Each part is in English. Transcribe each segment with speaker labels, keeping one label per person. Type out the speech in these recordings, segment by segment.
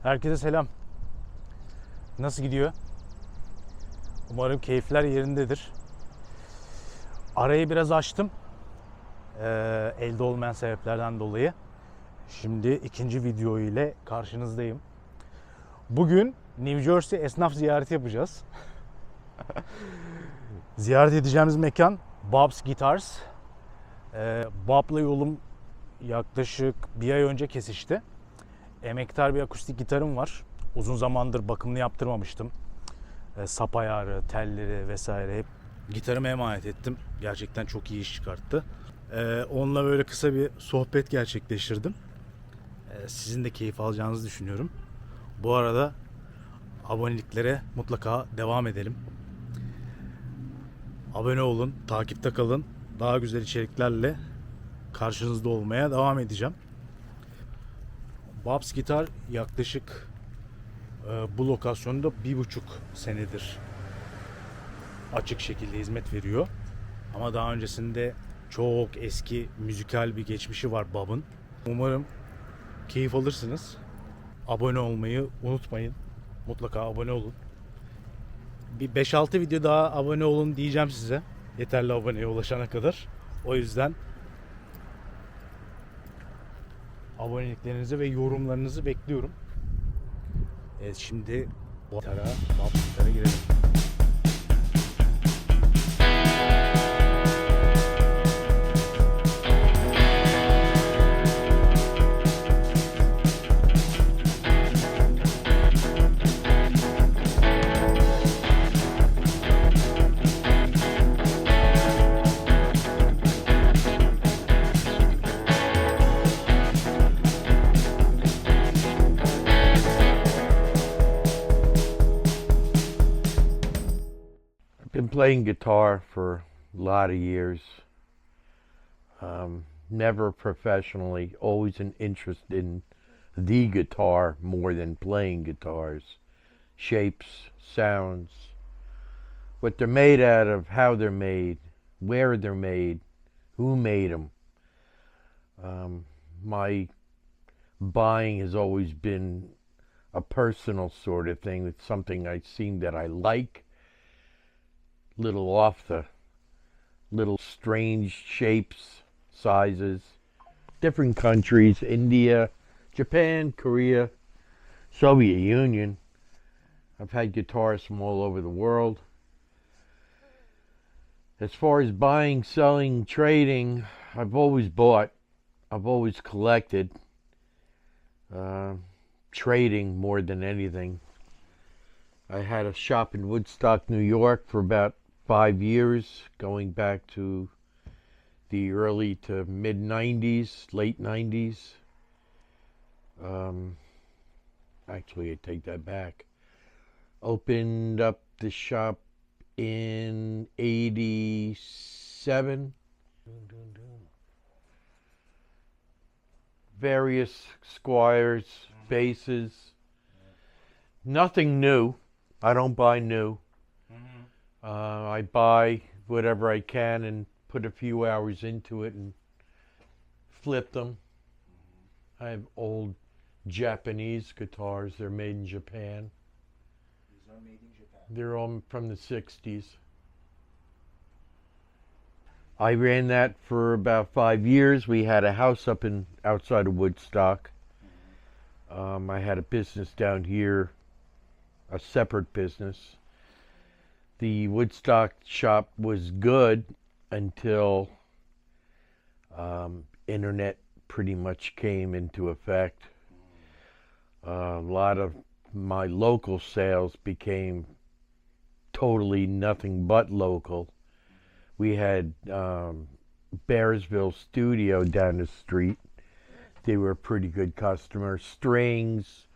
Speaker 1: Herkese selam. Nasıl gidiyor? Umarım keyifler yerindedir. Arayı biraz açtım. Elde olmayan sebeplerden dolayı. Şimdi ikinci video ile karşınızdayım. Bugün New Jersey esnaf ziyareti yapacağız. Ziyaret edeceğimiz mekan Bob's Guitars. Bob'la yolum yaklaşık bir ay önce kesişti. Emektar bir akustik gitarım var. Uzun zamandır bakımını yaptırmamıştım. Sap ayarı, telleri vesaire hep gitarıma emanet ettim. Gerçekten çok iyi iş çıkarttı. Onunla böyle kısa bir sohbet gerçekleştirdim. Sizin de keyif alacağınızı düşünüyorum. Bu arada aboneliklere mutlaka devam edelim. Abone olun, takipte kalın. Daha güzel içeriklerle karşınızda olmaya devam edeceğim. Bob's Gitar yaklaşık bu lokasyonda 1,5 senedir açık şekilde hizmet veriyor. Ama daha öncesinde çok eski müzikal bir geçmişi var Bob'ın. Umarım keyif alırsınız. Abone olmayı unutmayın. Mutlaka abone olun. Bir 5-6 video daha abone olun diyeceğim size. Yeterli aboneye ulaşana kadar. O yüzden aboneliklerinizi ve yorumlarınızı bekliyorum. Evet, şimdi gitara girelim.
Speaker 2: Been playing guitar for a lot of years. Never professionally, always an interest in the guitar more than playing guitars. Shapes, sounds, what they're made out of, how they're made, where they're made, who made them. My buying has always been a personal sort of thing. It's something I've seen that I like. Little off the little strange shapes, sizes, different countries, India, Japan, Korea, Soviet Union. I've had guitars from all over the world. As far as buying, selling, trading, I've always bought, I've always collected, trading more than anything. I had a shop in Woodstock, New York for about 5 years, going back to the early to mid 90s, late 90s. Actually, I take that back. Opened up the shop in 87. Various Squires, basses. Nothing new. I don't buy new. I buy whatever I can and put a few hours into it and flip them. I have old Japanese guitars. They're made in Japan.
Speaker 1: These are made in Japan.
Speaker 2: They're all from the 60s. I ran that for about 5 years. We had a house up in outside of Woodstock. I had a business down here, a separate business. The Woodstock shop was good until internet pretty much came into effect. A lot of my local sales became totally nothing but local. We had Bearsville Studio down the street. They were a pretty good customer. Strings,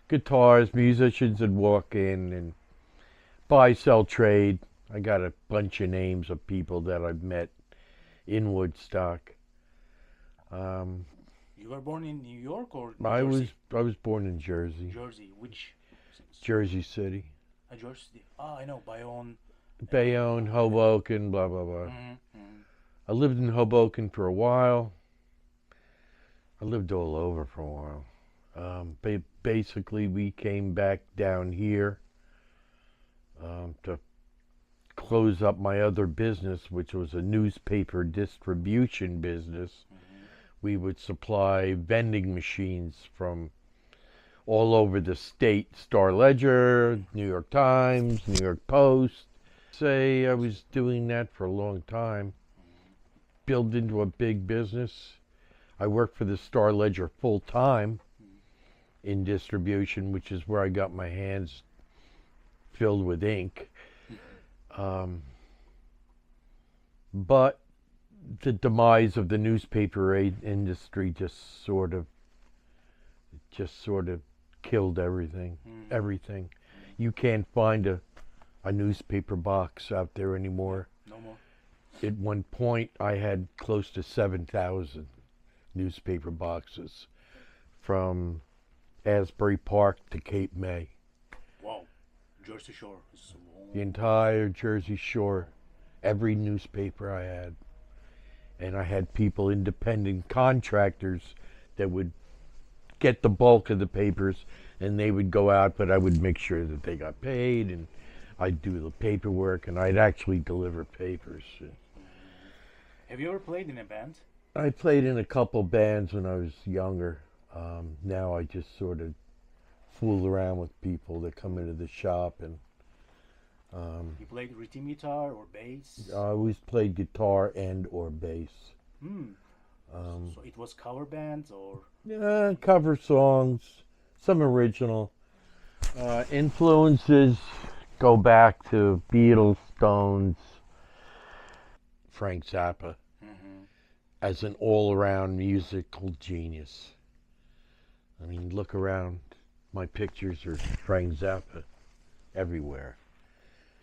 Speaker 2: guitars, musicians would walk in and buy, sell, trade. I got a bunch of names of people that I've met in Woodstock.
Speaker 1: You were born in New York or New
Speaker 2: I
Speaker 1: Jersey?
Speaker 2: was born in Jersey.
Speaker 1: Jersey, which?
Speaker 2: Jersey City.
Speaker 1: Jersey. Ah, I know, Bayonne.
Speaker 2: Bayonne, Hoboken, blah, blah, blah.
Speaker 1: Mm-hmm.
Speaker 2: I lived in Hoboken for a while. I lived all over for a while. Basically, we came back down here to close up my other business, which was a newspaper distribution business. We would supply vending machines from all over the state, Star Ledger, New York Times, New York Post. Say I was doing that for a long time, built into a big business. I worked for the Star Ledger full time in distribution, which is where I got my hands filled with ink. But the demise of the newspaper industry just sort of killed everything. Everything. You can't find a newspaper box out there anymore.
Speaker 1: No more.
Speaker 2: At one point, I had close to 7,000 newspaper boxes from Asbury Park to Cape May.
Speaker 1: Wow, Jersey Shore.
Speaker 2: The entire Jersey Shore, every newspaper I had. And I had people, independent contractors, that would get the bulk of the papers, and they would go out, but I would make sure that they got paid, and I'd do the paperwork, and I'd actually deliver papers.
Speaker 1: Have you ever played in a band?
Speaker 2: I played in a couple bands when I was younger. Now I just sort of fool around with people that come into the shop, and
Speaker 1: You played rhythm guitar or bass?
Speaker 2: I always played guitar and or bass.
Speaker 1: So it was cover bands or?
Speaker 2: Yeah, cover songs, some original. Influences go back to Beatles, Stones, Frank Zappa, as an all-around musical genius. I mean, look around. My pictures are Frank Zappa everywhere.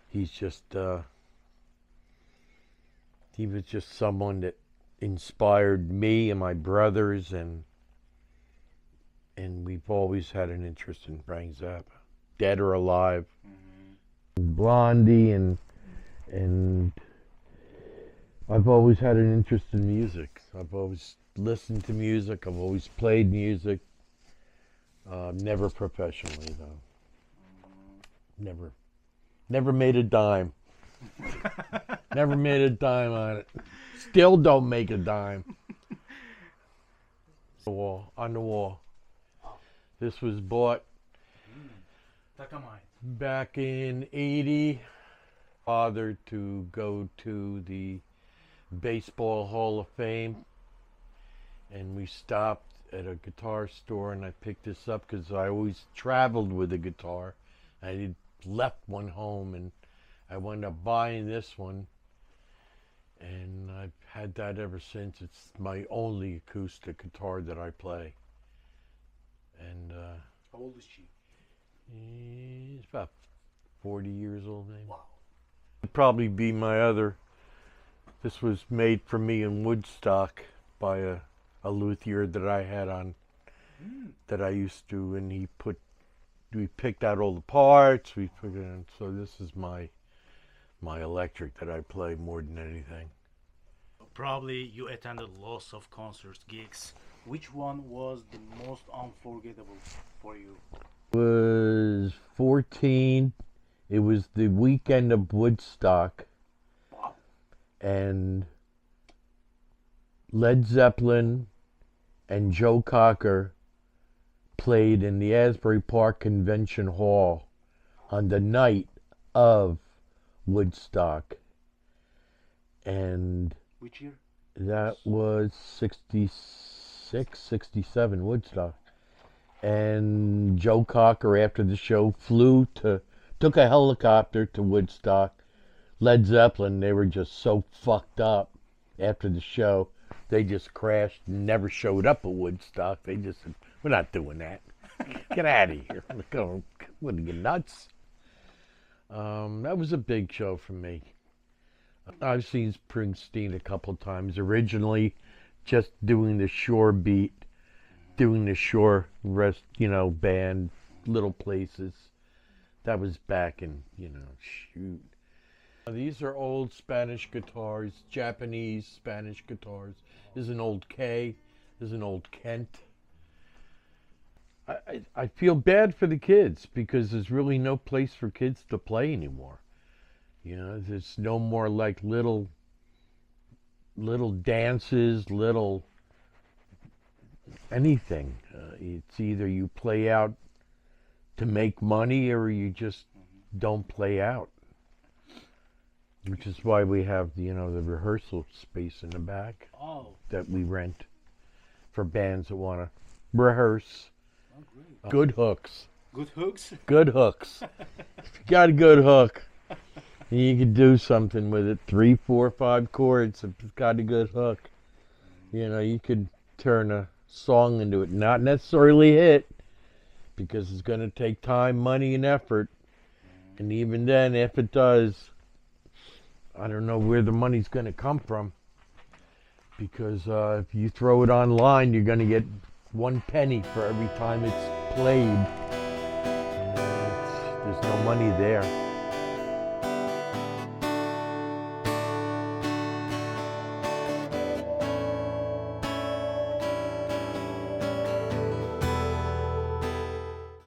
Speaker 2: He's just, he was just someone that inspired me and my brothers, and we've always had an interest in Frank Zappa, dead or alive. Blondie, and I've always had an interest in music. I've always listened to music. I've always played music. Never professionally, though. Never made a dime. Never made a dime on it. Still don't make a dime. On the wall. This was bought back in '80. Father to go to the Baseball Hall of Fame, and we stopped at a guitar store, and I picked this up because I always traveled with a guitar. I had left one home, and I wound up buying this one, and I've had that ever since. It's my only acoustic guitar that I play. And
Speaker 1: How old is she?
Speaker 2: he's about 40 years old, maybe.
Speaker 1: Wow.
Speaker 2: It'd probably be my other. This was made for me in Woodstock by a luthier that I had on, that I used to, and we picked out all the parts, we put it in. So this is my electric that I play more than anything.
Speaker 1: Probably you attended lots of concerts, gigs. Which one was the most unforgettable for you?
Speaker 2: Was 14. It was the weekend of Woodstock.
Speaker 1: Wow.
Speaker 2: And Led Zeppelin and Joe Cocker played in the Asbury Park Convention Hall on the night of Woodstock. And
Speaker 1: Which year?
Speaker 2: that was 66, 67 Woodstock. And Joe Cocker, after the show, took a helicopter to Woodstock. Led Zeppelin, they were just so fucked up after the show. They just crashed and never showed up at Woodstock. They just said, we're not doing that. Get out of here. What are you, nuts? That was a big show for me. I've seen Springsteen a couple times. Originally, just doing the shore beat, doing the shore rest, band, little places. That was back in, shoot. These are old Spanish guitars, Japanese Spanish guitars. This is an old K. This is an old Kent. I feel bad for the kids because there's really no place for kids to play anymore. You know, there's no more like little dances, little anything. It's either you play out to make money or you just don't play out. Which is why we have, you know, the rehearsal space in the back that we rent for bands that want to rehearse.
Speaker 1: Oh, great.
Speaker 2: Good hooks.
Speaker 1: Good hooks?
Speaker 2: Good hooks. If you got a good hook, you can do something with it. 3, 4, 5 chords. If it's got a good hook, you know, you could turn a song into it. Not necessarily hit, because it's going to take time, money, and effort. And even then, if it does, I don't know where the money's going to come from. Because if you throw it online, you're going to get 1 penny for every time it's played. There's no money there.